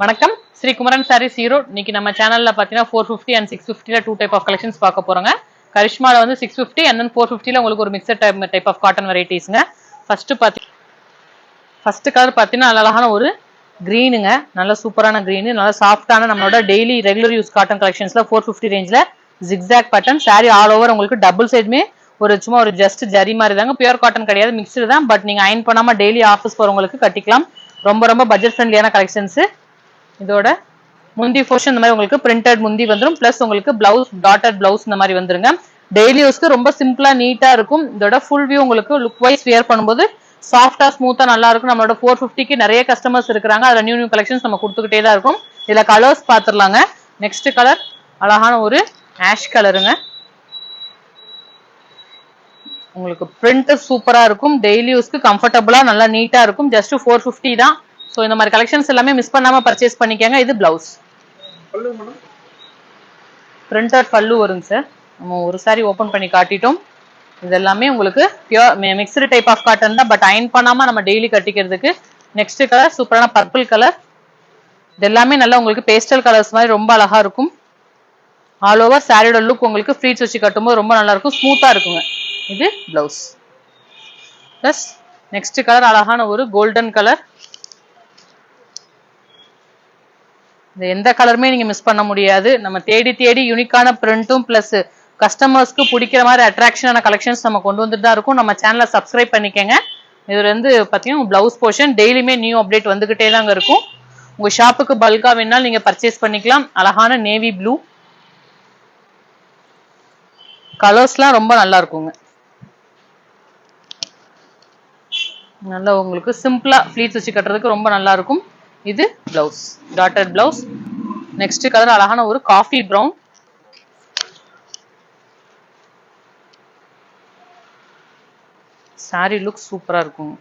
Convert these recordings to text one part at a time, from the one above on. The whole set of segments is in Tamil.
வணக்கம் ஸ்ரீ குமரன் சாரீஸ் ஈரோடு. இன்னைக்கு நம்ம சேனல்ல பாத்தீங்கன்னா 450 and 650ல டூ டைப் ஆஃப் கலெக்ஷன்ஸ் பார்க்க போறோங்க. கரிஷ்மால வந்து 650 and then 450ல உங்களுக்கு ஒரு மிக்சட் டைப் ஆஃப் காட்டன் வெரைட்டிஸ்ங்க. ஃபர்ஸ்ட் கலர் பாத்தீங்கன்னா அழகான ஒரு கிரீனுங்க, நல்ல சூப்பரான கிரீன், நல்ல சாஃப்டான நம்மளோட டெய்லி ரெகுலர் யூஸ் காட்டன் கலெக்ஷன்ஸ்ல 450 ரேஞ்ச்ல zigzag pattern sari all over உங்களுக்கு டபுள் சைடுமே சும்மா ஒரு ஜஸ்ட் ஜரி மாதிரி தாங்க, பியூர் காட்டன் கிடையாது, மிக்ஸ்டு தான். பட் நீங்க அயன் பண்ணாம டெய்லி ஆஃபீஸ் போறவங்களுக்கு கட்டிக்கலாம். ரொம்ப பட்ஜெட் ஃப்ரெண்ட்லியான கலெக்ஷன்ஸ். இதோட முந்தி போர்ஷன் இந்த மாதிரி உங்களுக்கு பிரிண்டட் முந்தி வந்துடும், பிளஸ் உங்களுக்கு பிளவுஸ் டாட்டட் பிளவுஸ் இந்த மாதிரி வந்துருங்க. டெய்லி யூஸ்க்கு ரொம்ப சிம்பிளா நீட்டா இருக்கும். இதோட ஃபுல் வியூ உங்களுக்கு லுக் வைஸ் வியர் பண்ணும்போது சாஃப்டா ஸ்மூத்தா நல்லா இருக்கும். நம்மளோட 450க்கு நிறைய கஸ்டமர்ஸ் இருக்காங்க, அதுல நியூ கலெக்ஷன்ஸ் நம்ம கொடுத்துக்கிட்டே தான் இருக்கும். இதுல கலர்ஸ் பாத்துடலாங்க. நெக்ஸ்ட் கலர் அழகான ஒரு ஆஷ் கலருங்க, உங்களுக்கு பிரிண்ட் சூப்பரா இருக்கும். டெய்லி யூஸ்க்கு கம்ஃபர்டபுளா நல்லா நீட்டா இருக்கும். ஜஸ்ட் 450 தான். சோ இந்த மாதிரி கலெக்ஷன்ஸ் எல்லாமே மிஸ் பண்ணாம பர்ச்சேஸ் பண்ணிக்கங்க. இது பிளவுஸ், பிரிண்டட் பல்லு வருங்க சார். நம்ம ஒரு சாரி ஓபன் பண்ணி காட்டிட்டோம். இது எல்லாமே உங்களுக்கு pure mixed type of cotton தான், பட் அயன் பண்ணாம நம்ம டெய்லி கட்டிக்கிறதுக்கு. நெக்ஸ்ட் கலர் சூப்பரான பர்பிள் கலர். இது எல்லாமே நல்லா உங்களுக்கு பேஸ்டல் கலர்ஸ் மாதிரி ரொம்ப அழகா இருக்கும். ஆல் ஓவர் சாரியோட லுக் உங்களுக்கு ஃப்ளீட்ஸ் வச்சு கட்டும்போது ரொம்ப நல்லா இருக்கும், ஸ்மூத்தா இருக்குங்க. இது பிளவுஸ். பிளஸ் நெக்ஸ்ட் கலர் அழகான ஒரு கோல்டன் கலர். எந்த கலருமே நீங்க மிஸ் பண்ண முடியாது. நம்ம தேடி யூனிக்கான பிரிண்டும் பிளஸ் கஸ்டமர்ஸ்க்கு பிடிக்கிற மாதிரி அட்ராக்ஷனான கலெக்ஷன்ஸ் நம்ம கொண்டு வந்துட்டு தான் இருக்கும். நம்ம சேனலை சப்ஸ்கிரைப் பண்ணிக்கங்க. இதுல இருந்து பாத்தீங்கன்னா பிளவுஸ் போர்ஷன் டெய்லியுமே நியூ அப்டேட் வந்துகிட்டே தாங்க இருக்கும். உங்க ஷாப்புக்கு பல்கா வேணாலும் நீங்க பர்ச்சேஸ் பண்ணிக்கலாம். அழகான நேவி ப்ளூ கலர்ஸ்லாம் ரொம்ப நல்லா இருக்குங்க. நல்லா உங்களுக்கு சிம்பிளா ஃபிளீட்ஸ் வச்சு கட்டுறதுக்கு ரொம்ப நல்லா இருக்கும். இது blouse, dotted blouse. Next colour அழகான ஒரு காஃபி பிரவுன். சாரி லுக் சூப்பரா இருக்கும்.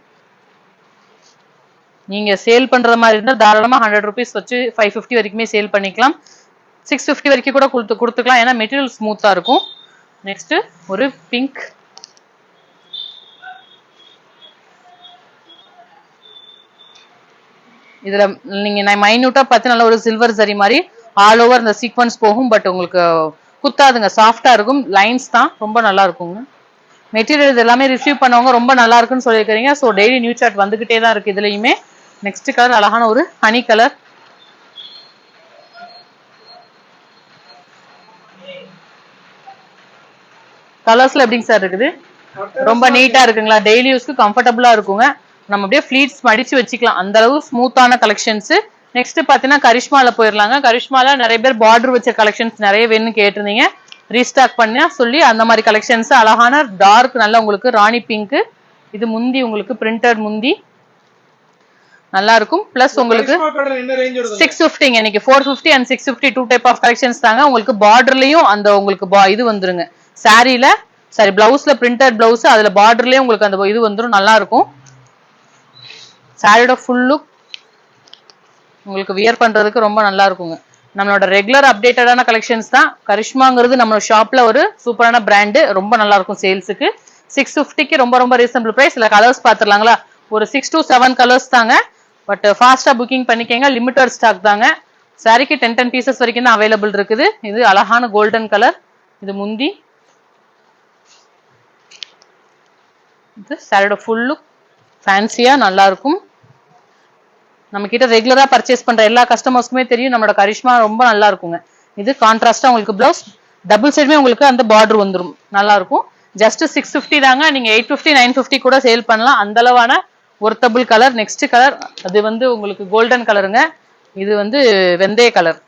நீங்க சேல் பண்ற மாதிரி இருந்தா தாராளமா 100 rupees வச்சு 550 வரைக்குமே சேல் பண்ணிக்கலாம். 650 வரைக்கும் கூட கொடுத்துக்கலாம், ஏன்னா மெட்டீரியல் ஸ்மூத்தா இருக்கும். நெக்ஸ்ட் ஒரு பிங்க், இதுல நீங்க மைன்யூட்டா பார்த்து நல்ல ஒரு சில்வர் சரி மாதிரி ஆல் ஓவர் இந்த சீக்வன்ஸ் போகும். பட் உங்களுக்கு குத்தாதுங்க, சாஃப்டா இருக்கும். லைன்ஸ் தான் ரொம்ப நல்லா இருக்குங்க. மெட்டீரியல் இது எல்லாமே ரிசீவ் பண்ணவங்க ரொம்ப நல்லா இருக்குன்னு சொல்லியிருக்கீங்க. ஸோ டெய்லி நியூ சார்ட் வந்துகிட்டே தான் இருக்கு இதுலயுமே. நெக்ஸ்ட் கலர் அழகான ஒரு ஹனி கலர். கலர்ஸ்ல எப்படிங்க சார் இருக்குது? ரொம்ப நீட்டா இருக்குங்களா? டெய்லி யூஸ்க்கு கம்ஃபர்டபுளா இருக்குங்க. நம்ம அப்படியே ஃபிளீட்ஸ் மடிச்சு வச்சுக்கலாம், அந்த அளவு ஸ்மூத்தான கலெக்ஷன்ஸ். நெக்ஸ்ட் பாத்தீங்கன்னா கரிஷ்மால போயிடலாங்க. கரிஷ்மால நிறைய பேர் பார்டர் வச்ச கலெக்ஷன்ஸ் நிறைய வேணும்னு கேட்டிருந்தீங்க. ரீஸ்டாக் பண்ண சொல்லி அந்த மாதிரி கலெக்ஷன்ஸ் அழகான டார்க் நல்லா உங்களுக்கு ராணி பிங்க். இது முந்தி உங்களுக்கு பிரிண்டட் முந்தி நல்லா இருக்கும். பிளஸ் உங்களுக்கு 650, இன்னைக்கு 450 and 650 two type of collections தாங்க. உங்களுக்கு பார்டர்லயும் அந்த உங்களுக்கு இது வந்துருங்க, சாரியில சாரி பிளவுஸ்ல பிரிண்டட் பிளவுஸ், அதுல பார்டர்லயே உங்களுக்கு அந்த இது வந்துடும், நல்லா இருக்கும். சாரியோட ஃபுல் லுக் உங்களுக்கு வியர் பண்றதுக்கு ரொம்ப நல்லா இருக்குங்க. நம்மளோட ரெகுலர் அப்டேட்டடான கலெக்ஷன்ஸ் தான். கரிஷ்மாங்கிறது நம்ம ஷாப்ல ஒரு சூப்பரான பிராண்டு, ரொம்ப நல்லா இருக்கும் சேல்ஸுக்கு. 650க்கு ரொம்ப ரீசனபிள் பிரைஸ். இல்ல கலர்ஸ் பாத்துடலாங்களா? ஒரு 6 to 7 கலர்ஸ் தாங்க, பட் ஃபாஸ்டா புக்கிங் பண்ணிக்கங்க, லிமிட்டட் ஸ்டாக் தாங்க. சாரிக்கு 10 பீசஸ் வரைக்கும் தான் அவைலபிள் இருக்குது. இது அழகான கோல்டன் கலர். இது முந்தி. இது சாரியோட ஃபுல் லுக் ஃபேன்சியா நல்லா இருக்கும். நம்ம கிட்ட ரெகுலரா பர்ச்சேஸ் பண்ற எல்லா கஸ்டமர்ஸ்க்குமே தெரியும் நம்மளோட கரிஷ்மா ரொம்ப நல்லா இருக்குங்க. இது கான்ட்ராஸ்டா உங்களுக்கு பிளவுஸ், டபுள் சைடுமே உங்களுக்கு அந்த பார்டர் வந்துடும், நல்லா இருக்கும். ஜஸ்ட் 650 தாங்க. நீங்க 850 950 கூட சேல் பண்ணலாம், அந்த அளவான ஒர்த்தபிள் கலர். நெக்ஸ்ட் கலர் அது வந்து உங்களுக்கு கோல்டன் கலருங்க. இது வந்து வெந்தய கலர்.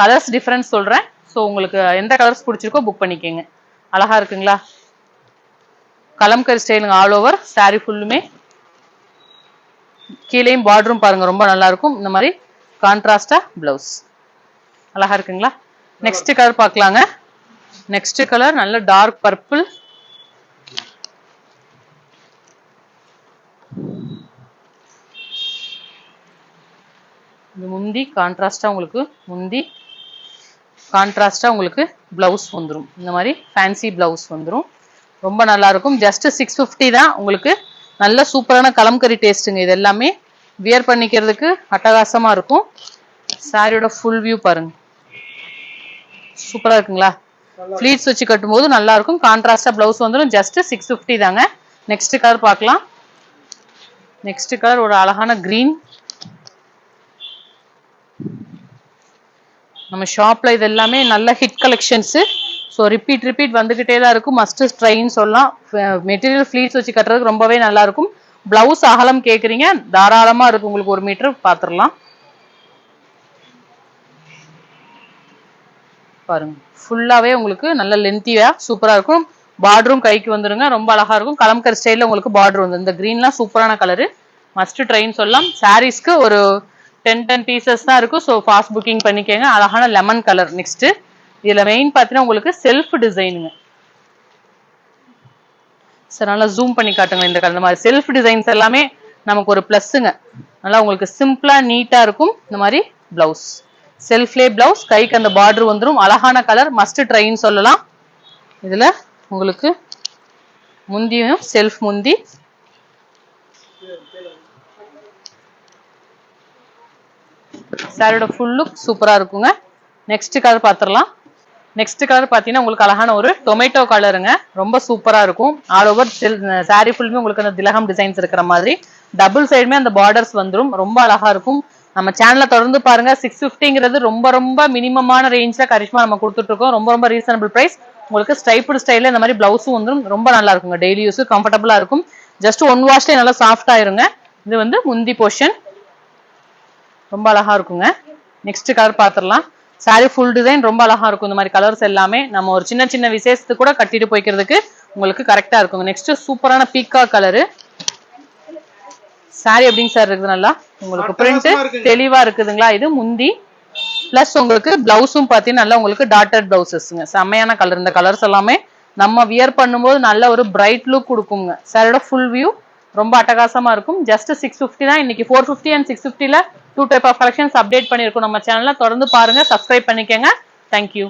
கலர்ஸ் டிஃபரன்ஸ் சொல்றேன். ஸோ உங்களுக்கு எந்த கலர்ஸ் பிடிச்சிருக்கோ புக் பண்ணிக்கோங்க. அழகா இருக்குங்களா? கலம்கரி ஸ்டைலுங்க ஆல் ஓவர் சாரி ஃபுல்லுமே. கீழேயும் பார்டரும் பாருங்க ரொம்ப நல்லா இருக்கும். இந்த மாதிரி கான்ட்ராஸ்டா பிளவுஸ் அழகா இருக்குங்களா? நெக்ஸ்ட் கலர் பார்க்கலாங்க. நெக்ஸ்ட் கலர் நல்ல டார்க் பர்பிள். முந்தி கான்ட்ராஸ்டா உங்களுக்கு முந்தி கான்ட்ராஸ்டா உங்களுக்கு பிளவுஸ் வந்துடும், இந்த மாதிரி ஃபேன்சி பிளவுஸ் வந்துடும், ரொம்ப நல்லா இருக்கும். ஜஸ்ட் 650 தான். உங்களுக்கு நல்ல சூப்பரான கலம்கரி டேஸ்ட்டுங்க இது எல்லாமே. வியர் பண்ணிக்கிறதுக்கு அட்டகாசமா இருக்கும். சாரியோட ஃபுல் வியூ பாருங்க, சூப்பரா இருக்குங்களா? ஃபிளீட்ஸ் வச்சு கட்டும்போது நல்லா இருக்கும். கான்ட்ராஸ்டா பிளவுஸ் வந்துடும். ஜஸ்ட் 650 தாங்க. நெக்ஸ்ட் கலர் பார்க்கலாம். நெக்ஸ்ட் கலர் ஒரு அழகான கிரீன். நம்ம ஷாப்ல இது எல்லாமே நல்ல ஹிட் கலெக்ஷன்ஸ். ஸோ ரிப்பீட் வந்துகிட்டே தான் இருக்கும். மஸ்ட் ட்ரைன்னு சொல்லலாம். மெட்டீரியல் ஃபிளீட்ஸ் வச்சு கட்டுறதுக்கு ரொம்பவே நல்லா இருக்கும். பிளவுஸ் அகலம் கேட்குறீங்க, தாராளமா இருக்கு. உங்களுக்கு 1 மீட்டர் பார்த்துடலாம் பாருங்க. ஃபுல்லாவே உங்களுக்கு நல்ல லென்த்தியா சூப்பரா இருக்கும். பார்டரும் கைக்கு வந்துருங்க, ரொம்ப அழகா இருக்கும். கலம்கர் ஸ்டைல்ல உங்களுக்கு பார்டர் வந்து இந்த கிரீன்லாம் சூப்பரான கலரு. மஸ்ட் ட்ரைன்னு சொல்லலாம். சாரீஸ்க்கு ஒரு 10 பீசஸ் தான் இருக்கும். ஸோ ஃபாஸ்ட் புக்கிங் பண்ணிக்கோங்க. அழகான லெமன் கலர். நெக்ஸ்ட் இதுல மெயின் பார்த்தீங்கன்னா உங்களுக்கு செல்ஃப் டிசைனுங்க. சார் நல்லா ஜூம் பண்ணி காட்டுங்க. இந்த மாதிரி செல்ஃப் டிசைன்ஸ் எல்லாமே நமக்கு ஒரு பிளஸ்ஸுங்க. நல்லா உங்களுக்கு சிம்பிளா நீட்டா இருக்கும். இந்த மாதிரி பிளவுஸ் செல்ஃப்லே பிளவுஸ், கைக்கு அந்த பார்டர் வந்துடும். அழகான கலர், மஸ்ட் ட்ரைன்னு சொல்லலாம். இதுல உங்களுக்கு முந்தியும் செல்ஃப் முந்தி, சாரியோட ஃபுல் லுக் சூப்பரா இருக்குங்க. நெக்ஸ்ட் கலர் பார்த்துடலாம். நெக்ஸ்ட் கலர் பார்த்தீங்கன்னா உங்களுக்கு அழகான ஒரு டொமேட்டோ கலருங்க. ரொம்ப சூப்பரா இருக்கும். ஆல் ஓவர் சாரி ஃபுல்லுமே உங்களுக்கு அந்த திலகம் டிசைன்ஸ் இருக்கிற மாதிரி டபுள் சைடுமே அந்த பார்டர்ஸ் வந்துடும். ரொம்ப அழகா இருக்கும். நம்ம சேனலை தொடர்ந்து பாருங்க. 650ங்கிறது ரொம்ப மினிமமான ரேஞ்ச்ல கரிஷ்மா நம்ம கொடுத்துட்டு இருக்கோம். ரொம்ப ரீசனபிள் பிரைஸ். உங்களுக்கு ஸ்டைப்டு ஸ்டைல இந்த மாதிரி பிளவுஸும் வந்துடும். ரொம்ப நல்லா இருக்குங்க. டெய்லி யூஸ் கம்ஃபர்டபுளா இருக்கும். ஜஸ்ட் 1 வாஷ்ல நல்லா சாஃப்ட் ஆயிருங்க. இது வந்து முந்தி போர்ஷன், ரொம்ப அழகா இருக்குங்க. நெக்ஸ்ட் கலர் பார்த்துடலாம். சாரி ஃபுல் டிசைன் ரொம்ப அழகா இருக்கும். இந்த மாதிரி கலர்ஸ் எல்லாமே நம்ம ஒரு சின்ன விசேஷத்துக்கு கூட கட்டிட்டு போய்க்கிறதுக்கு உங்களுக்கு கரெக்டா இருக்குங்க. நெக்ஸ்ட் சூப்பரான பீக்கா கலரு. சாரி எப்படிங்க சார் இருக்குது? நல்லா உங்களுக்கு பிரிண்ட் தெளிவா இருக்குதுங்களா? இது முந்தி பிளஸ் உங்களுக்கு பிளவுஸும் பார்த்தீங்கன்னா நல்லா உங்களுக்கு டாட்டட் பிளவுசஸ்ங்க. செம்மையான கலர். இந்த கலர்ஸ் எல்லாமே நம்ம வியர் பண்ணும்போது நல்ல ஒரு பிரைட் லுக் கொடுக்குங்க. சாரியோட ஃபுல் வியூ ரொம்ப அட்டகாசமா இருக்கும். ஜஸ்ட் 650 தான். இன்னைக்கு 450 and 650ல 2 டைப் ஆஃப் கலெக்ஷன்ஸ் அப்டேட் பண்ணிருக்கோம் நம்ம சேனல்ல. தொடர்ந்து பாருங்க, சப்ஸ்கிரைப் பண்ணிக்கங்க. தேங்க்யூ.